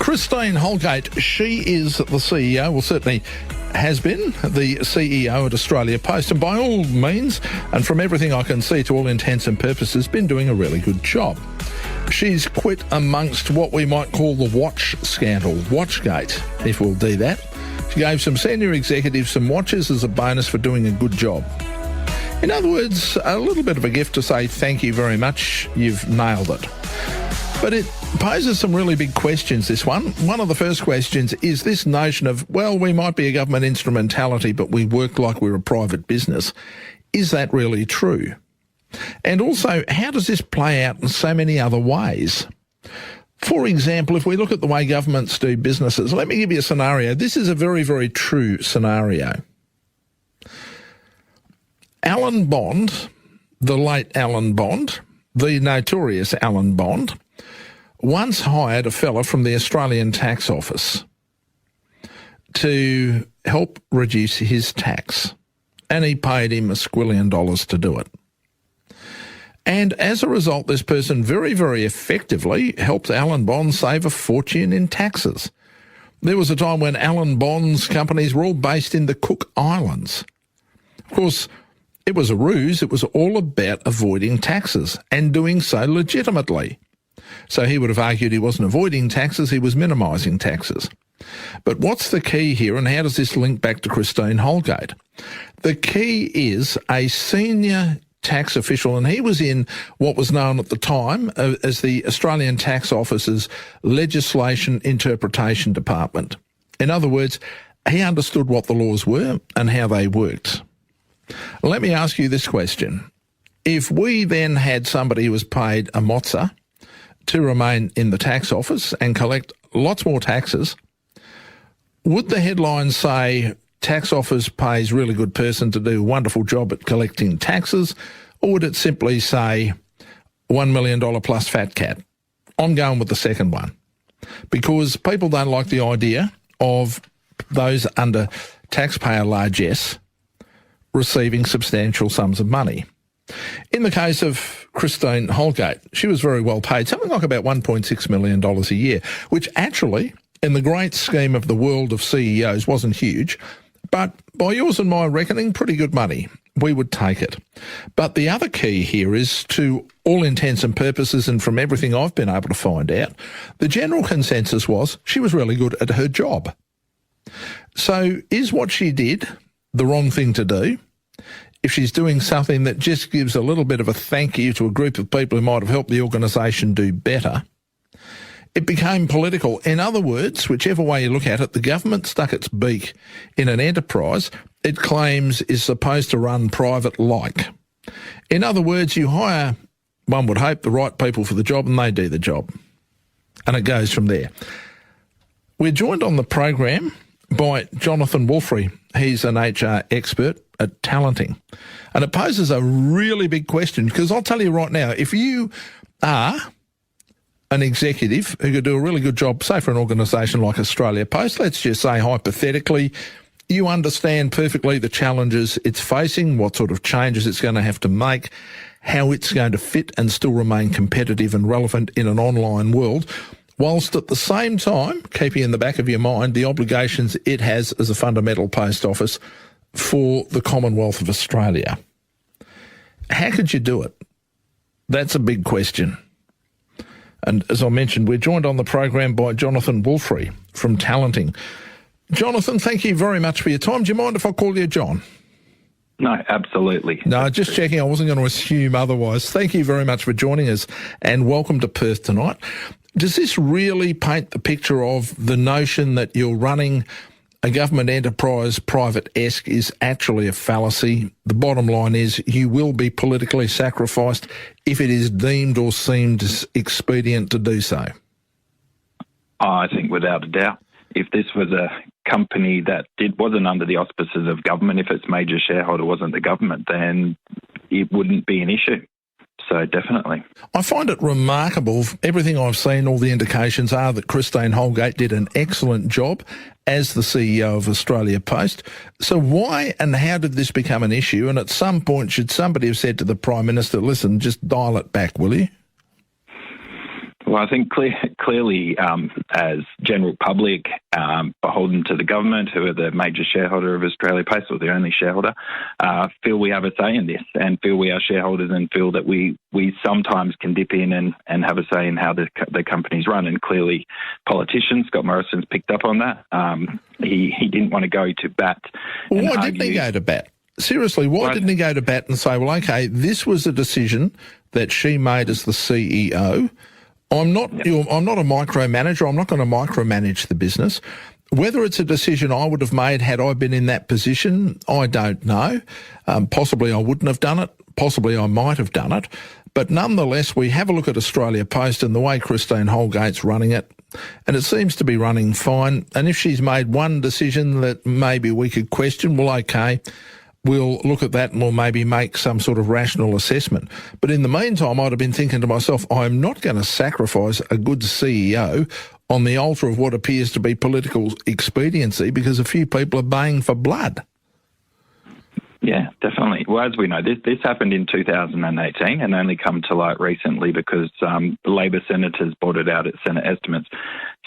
Christine Holgate, she is the CEO, well certainly has been the CEO at Australia Post, and by all means, and from everything I can see to all intents and purposes, been doing a really good job. She's quit amongst what we might call the watch scandal, Watchgate, if we'll do that. She gave some senior executives some watches as a bonus for doing a good job. In other words, a little bit of a gift to say thank you very much, you've nailed it. But it poses some really big questions, this one. One of the first questions is this notion of, well, we might be a government instrumentality, but we work like we're a private business. Is that really true? And also, how does this play out in so many other ways? For example, if we look at the way governments do businesses, let me give you a scenario. This is a very, very true scenario. Alan Bond, the late Alan Bond, the notorious Alan Bond, once hired a fella from the Australian Tax Office to help reduce his tax, and he paid him $1 squillion to do it. And as a result, this person very, very effectively helped Alan Bond save a fortune in taxes. There was a time when Alan Bond's companies were all based in the Cook Islands. Of course, it was a ruse. It was all about avoiding taxes and doing so legitimately. So he would have argued he wasn't avoiding taxes, he was minimising taxes. But what's the key here, and how does this link back to Christine Holgate? The key is a senior tax official, and he was in what was known at the time as the Australian Tax Office's Legislation Interpretation Department. In other words, he understood what the laws were and how they worked. Let me ask you this question. If we then had somebody who was paid a mozza to remain in the tax office and collect lots more taxes, would the headlines say tax office pays really good person to do a wonderful job at collecting taxes, or would it simply say $1 million plus fat cat? I'm going with the second one, because people don't like the idea of those under taxpayer largesse receiving substantial sums of money. In the case of Christine Holgate, she was very well paid, something like about $1.6 million a year, which actually, in the great scheme of the world of CEOs, wasn't huge, but by yours and my reckoning, pretty good money. We would take it. But the other key here is, to all intents and purposes, and from everything I've been able to find out, the general consensus was she was really good at her job. So is what she did the wrong thing to do? If she's doing something that just gives a little bit of a thank you to a group of people who might have helped the organisation do better, it became political. In other words, whichever way you look at it, the government stuck its beak in an enterprise it claims is supposed to run private-like. In other words, you hire, one would hope, the right people for the job, and they do the job. And it goes from there. We're joined on the program by Jonathan Wolfrey. He's an HR expert at Talenting. And it poses a really big question, because I'll tell you right now, if you are an executive who could do a really good job, say for an organisation like Australia Post, let's just say hypothetically, you understand perfectly the challenges it's facing, what sort of changes it's going to have to make, how it's going to fit and still remain competitive and relevant in an online world, whilst at the same time keeping in the back of your mind the obligations it has as a fundamental post office for the Commonwealth of Australia. How could you do it? That's a big question. And as I mentioned, we're joined on the program by Jonathan Wolfrey from Talenting. Jonathan, thank you very much for your time. Do you mind if I call you John? No, absolutely. No, just checking. I wasn't going to assume otherwise. Thank you very much for joining us, and welcome to Perth tonight. Does this really paint the picture of the notion that you're running a government enterprise private-esque is actually a fallacy? The bottom line is you will be politically sacrificed if it is deemed or seemed expedient to do so. I think without a doubt. If this was a company that wasn't under the auspices of government, if its major shareholder wasn't the government, then it wouldn't be an issue. So definitely. I find it remarkable. Everything I've seen, all the indications are that Christine Holgate did an excellent job as the CEO of Australia Post. So why and how did this become an issue? And at some point, should somebody have said to the Prime Minister, listen, just dial it back, will you? Well, I think clearly, as general public, beholden to the government, who are the major shareholder of Australia Post, or the only shareholder, feel we have a say in this, and feel we are shareholders, and feel that we sometimes can dip in and have a say in how the company's run. And clearly, politicians, Scott Morrison's picked up on that. He didn't want to go to bat. Well, why didn't he go to bat? Seriously, why didn't he go to bat and say, well, okay, this was a decision that she made as the CEO. I'm not a micromanager. I'm not going to micromanage the business. Whether it's a decision I would have made had I been in that position, I don't know. Possibly I wouldn't have done it. Possibly I might have done it. But nonetheless, we have a look at Australia Post and the way Christine Holgate's running it, and it seems to be running fine. And if she's made one decision that maybe we could question, well, okay, we'll look at that and we'll maybe make some sort of rational assessment. But in the meantime, I'd have been thinking to myself, I'm not going to sacrifice a good CEO on the altar of what appears to be political expediency because a few people are baying for blood. Yeah, definitely. Well, as we know, this happened in 2018 and only come to light recently because Labor senators brought it out at Senate estimates.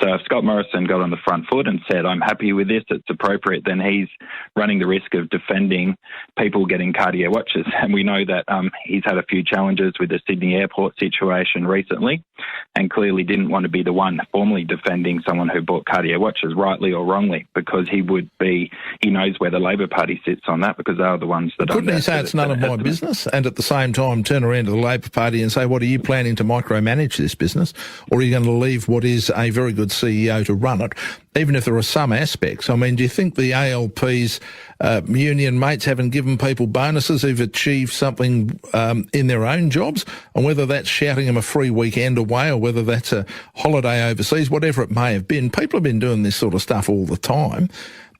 So if Scott Morrison got on the front foot and said, I'm happy with this, it's appropriate, then he's running the risk of defending people getting cardio watches. And we know that he's had a few challenges with the Sydney airport situation recently and clearly didn't want to be the one formally defending someone who bought cardio watches, rightly or wrongly, because he knows where the Labor Party sits on that because they are the ones that... Couldn't he say it's none of my business and at the same time turn around to the Labor Party and say, what, are you planning to micromanage this business, or are you going to leave what is a very good CEO to run it, even if there are some aspects? I mean, do you think the ALP's union mates haven't given people bonuses who've achieved something in their own jobs, and whether that's shouting them a free weekend away or whether that's a holiday overseas, whatever it may have been? People have been doing this sort of stuff all the time,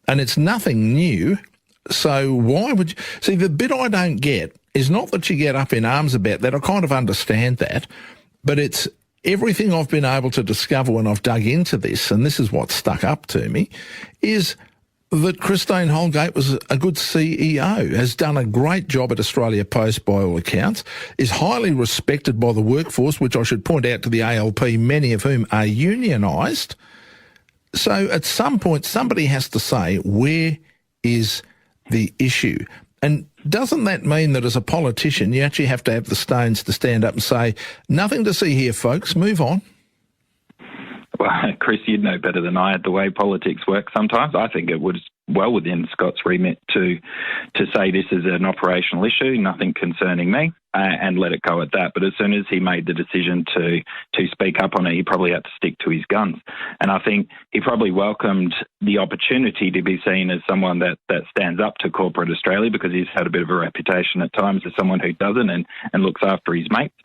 and it's nothing new. So why would you... See, the bit I don't get is not that you get up in arms about that. I kind of understand that, but it's everything I've been able to discover when I've dug into this, and this is what stuck up to me, is that Christine Holgate was a good CEO, has done a great job at Australia Post by all accounts, is highly respected by the workforce, which I should point out to the ALP, many of whom are unionised. So at some point, somebody has to say, where is the issue? And doesn't that mean that as a politician, you actually have to have the stones to stand up and say, nothing to see here, folks, move on? Well, Chris, you'd know better than I the way politics work sometimes. I think it was well within Scott's remit to say this is an operational issue, nothing concerning me, and let it go at that. But as soon as he made the decision to speak up on it, he probably had to stick to his guns. And I think he probably welcomed the opportunity to be seen as someone that stands up to corporate Australia, because he's had a bit of a reputation at times as someone who doesn't and looks after his mates.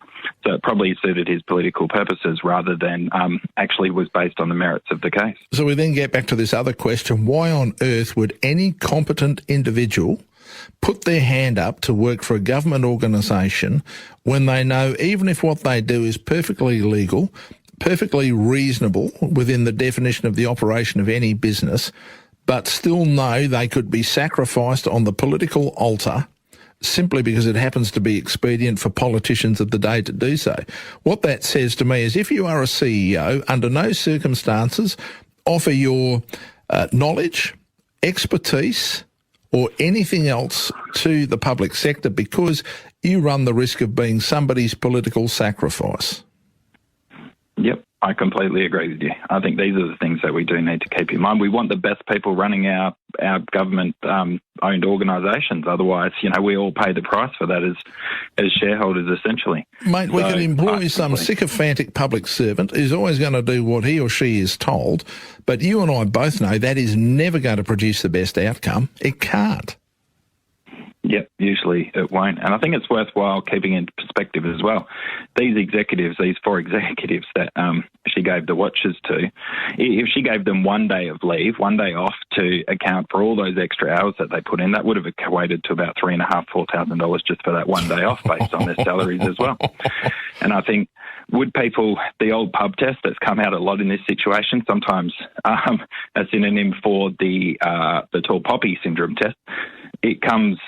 So it probably suited his political purposes rather than actually was based on the merits of the case. So we then get back to this other question. Why on earth would any competent individual put their hand up to work for a government organisation when they know, even if what they do is perfectly legal, perfectly reasonable within the definition of the operation of any business, but still know they could be sacrificed on the political altar simply because it happens to be expedient for politicians of the day to do so? What that says to me is, if you are a CEO, under no circumstances offer your knowledge, expertise, or anything else to the public sector, because you run the risk of being somebody's political sacrifice. Yep, I completely agree with you. I think these are the things that we do need to keep in mind. We want the best people running our government-owned organisations. Otherwise, we all pay the price for that as shareholders, essentially. Mate, we can employ some sycophantic public servant who's always going to do what he or she is told, but you and I both know that is never going to produce the best outcome. It can't. Yep, usually it won't. And I think it's worthwhile keeping in perspective as well. These four executives that she gave the watches to, if she gave them 1 day of leave, 1 day off to account for all those extra hours that they put in, that would have equated to about $3,500–4,000 just for that 1 day off based on their salaries as well. And I think, would people, the old pub test that's come out a lot in this situation, sometimes a synonym for the tall poppy syndrome test, it comes,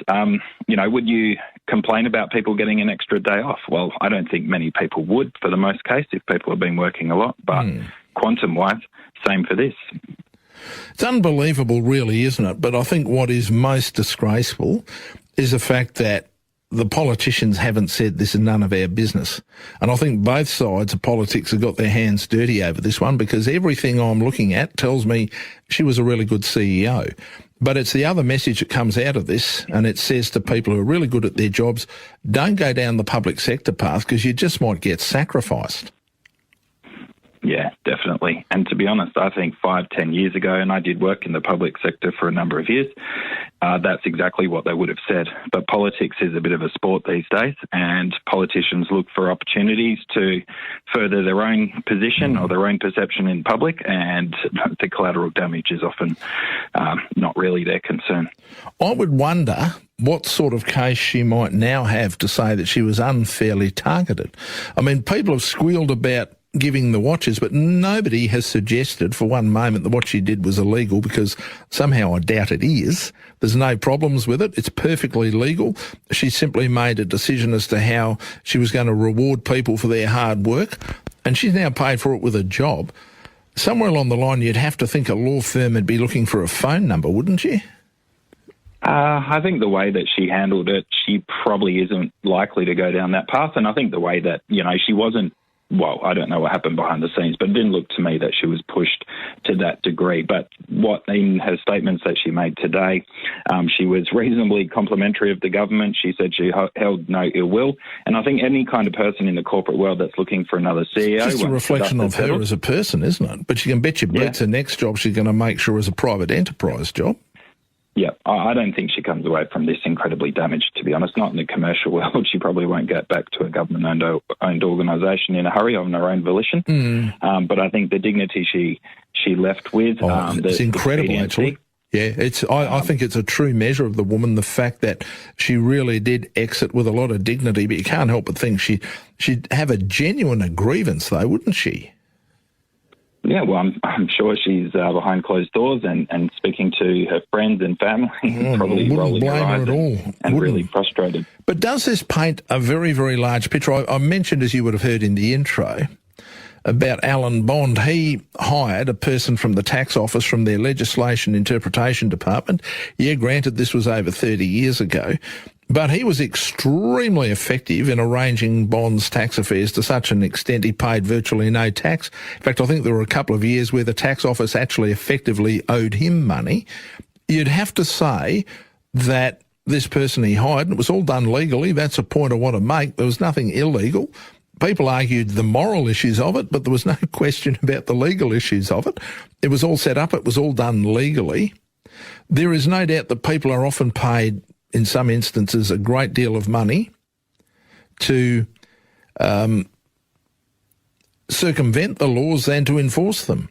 would you complain about people getting an extra day off. Well, I don't think many people would for the most case if people have been working a lot, but quantum-wise, same for this. It's unbelievable, really, isn't it? But I think what is most disgraceful is the fact that the politicians haven't said this is none of our business. And I think both sides of politics have got their hands dirty over this one, because everything I'm looking at tells me she was a really good CEO. But it's the other message that comes out of this, and it says to people who are really good at their jobs, don't go down the public sector path because you just might get sacrificed. Yeah, definitely. And to be honest, I think 5-10 years ago, and I did work in the public sector for a number of years, that's exactly what they would have said. But politics is a bit of a sport these days, and politicians look for opportunities to further their own position or their own perception in public, and the collateral damage is often not really their concern. I would wonder what sort of case she might now have to say that she was unfairly targeted. I mean, people have squealed about giving the watches, but nobody has suggested for one moment that what she did was illegal, because somehow I doubt it is. There's no problems with it. It's perfectly legal. She simply made a decision as to how she was going to reward people for their hard work, and she's now paid for it with a job. Somewhere along the line, you'd have to think a law firm would be looking for a phone number, wouldn't you? I think the way that she handled it, she probably isn't likely to go down that path. And I think the way that, she wasn't, well, I don't know what happened behind the scenes, but it didn't look to me that she was pushed to that degree. But what in her statements that she made today, she was reasonably complimentary of the government. She said she held no ill will. And I think any kind of person in the corporate world that's looking for another CEO... It's just a reflection of her as a person, isn't it? But you can bet your boots her next job she's going to make sure is a private enterprise job. Yeah, I don't think she comes away from this incredibly damaged, to be honest. Not in the commercial world. She probably won't get back to a government-owned organisation in a hurry on her own volition. But I think the dignity she left with... it's incredible, actually. Yeah, I think it's a true measure of the woman, the fact that she really did exit with a lot of dignity, but you can't help but think she'd have a genuine grievance, though, wouldn't she? Yeah, well, I'm sure she's behind closed doors and speaking to her friends and family, probably rolling her eyes and really frustrated. But does this paint a very, very large picture? I mentioned, as you would have heard in the intro, about Alan Bond. He hired a person from the tax office from their legislation interpretation department. Yeah, granted, this was over 30 years ago. But he was extremely effective in arranging Bond's tax affairs to such an extent he paid virtually no tax. In fact, I think there were a couple of years where the tax office actually effectively owed him money. You'd have to say that this person he hired, and it was all done legally, that's a point I want to make, there was nothing illegal. People argued the moral issues of it, but there was no question about the legal issues of it. It was all set up, it was all done legally. There is no doubt that people are often paid, in some instances, a great deal of money to circumvent the laws than to enforce them.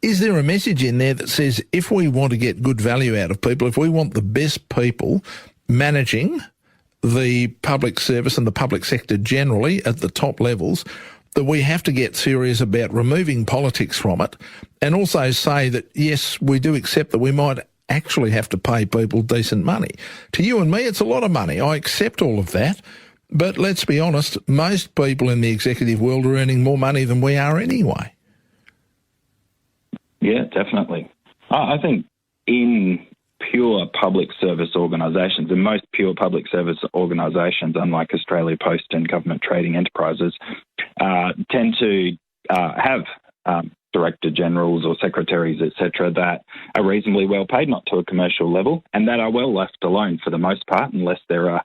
Is there a message in there that says if we want to get good value out of people, if we want the best people managing the public service and the public sector generally at the top levels, that we have to get serious about removing politics from it, and also say that, yes, we do accept that we might actually have to pay people decent money. To you and me, it's a lot of money. I accept all of that. But let's be honest, most people in the executive world are earning more money than we are anyway. Yeah, definitely. I think in pure public service organisations, and most pure public service organisations, unlike Australia Post and government trading enterprises, tend to have director generals or secretaries, etc., that are reasonably well paid, not to a commercial level, and that are well left alone for the most part, unless there are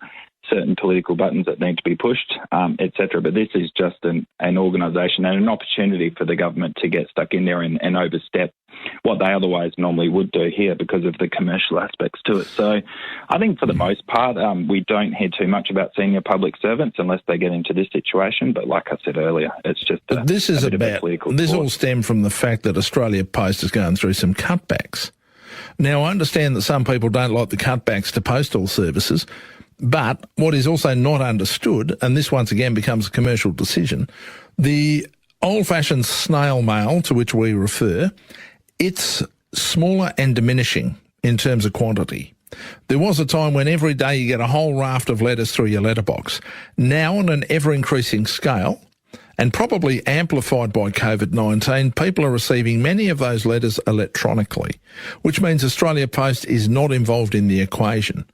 certain political buttons that need to be pushed, etc. But this is just an organisation and an opportunity for the government to get stuck in there and overstep what they otherwise normally would do here because of the commercial aspects to it. So I think for the most part, we don't hear too much about senior public servants unless they get into this situation. But like I said earlier, it's just a bit of a political this sport. all stemmed from the fact that Australia Post is going through some cutbacks. Now, I understand that some people don't like the cutbacks to postal services, but what is also not understood, and this once again becomes a commercial decision, the old-fashioned snail mail to which we refer, it's smaller and diminishing in terms of quantity. There was a time when every day you get a whole raft of letters through your letterbox. Now, on an ever-increasing scale, and probably amplified by COVID-19, people are receiving many of those letters electronically, which means Australia Post is not involved in the equation.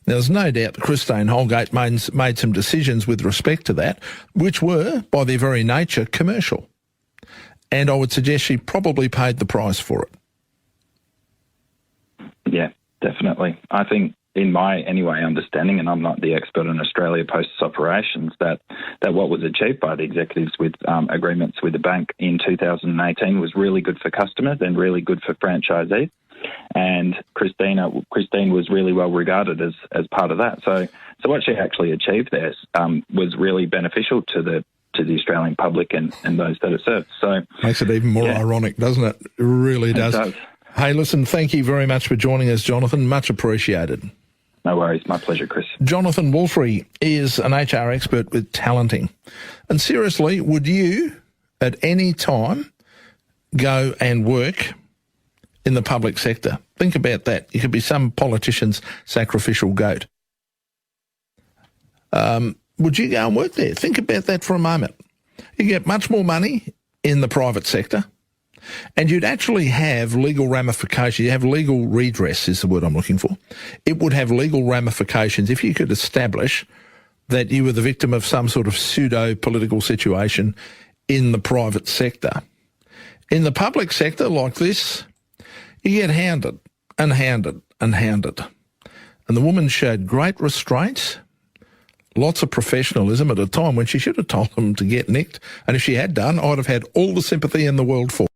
Now, there's no doubt that Christine Holgate made some decisions with respect to that, which were, by their very nature, commercial. And I would suggest she probably paid the price for it. Yeah, definitely. I think in my, understanding, and I'm not the expert on Australia Post's operations, that what was achieved by the executives with agreements with the bank in 2018 was really good for customers and really good for franchisees. And Christine was really well regarded as part of that. So what she actually achieved there was really beneficial to the Australian public and those that it served. So makes it even more ironic, doesn't it? It really does. It does. Hey, listen, thank you very much for joining us, Jonathan. Much appreciated. No worries. My pleasure, Chris. Jonathan Wolfrey is an HR expert with Talenting. And seriously, would you at any time go and work in the public sector? Think about that. You could be some politician's sacrificial goat. Would you go and work there? Think about that for a moment. You get much more money in the private sector, and you'd actually have legal ramifications. You have legal redress is the word I'm looking for. It would have legal ramifications if you could establish that you were the victim of some sort of pseudo-political situation in the private sector. In the public sector like this, you get hounded and hounded and hounded. And the woman showed great restraint, lots of professionalism at a time when she should have told them to get nicked. And if she had done, I'd have had all the sympathy in the world for her.